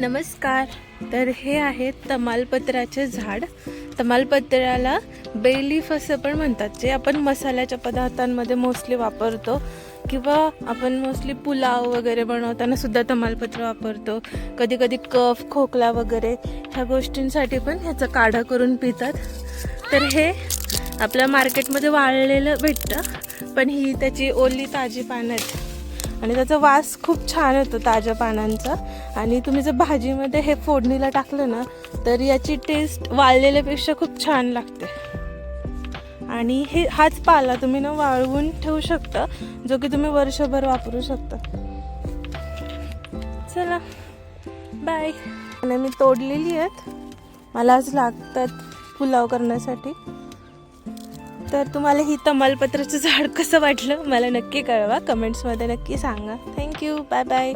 नमस्कार. तर हे आहे तमालपत्राचे झाड. तमालपत्राला बेलीफ असं पण म्हणतात, जे आपण मसाल्याच्या पदार्थांमध्ये मोस्टली वापरतो किंवा आपण मोस्टली पुलाव वगैरे बनवताना सुद्धा तमालपत्र वापरतो. कधी कधी कफ खोकला वगैरे ह्या गोष्टींसाठी पण ह्याचा काढा करून पितात. तर हे आपल्या मार्केटमध्ये वाळलेलं भेटतं, पण ही त्याची ओली ताजी पानं आहेत आणि त्याचा वास खूप छान येतो ताज्या पानांचा. आणि तुम्ही जर भाजीमध्ये हे फोडणीला टाकलं ना, तर याची टेस्ट वाळलेल्यापेक्षा खूप छान लागते. आणि हाच पाला तुम्ही ना वाळवून ठेवू शकता, जो की तुम्ही वर्षभर वापरू शकता. चला बाय. आणि मी तोडलेली आहेत, मला आज लागतात पुलाव करण्यासाठी. तर तुम्हाला ही तमालपत्राचं झाड कसं वाटलं मला नक्की कळवा, कमेंट्समध्ये नक्की सांगा. Thank you, bye bye.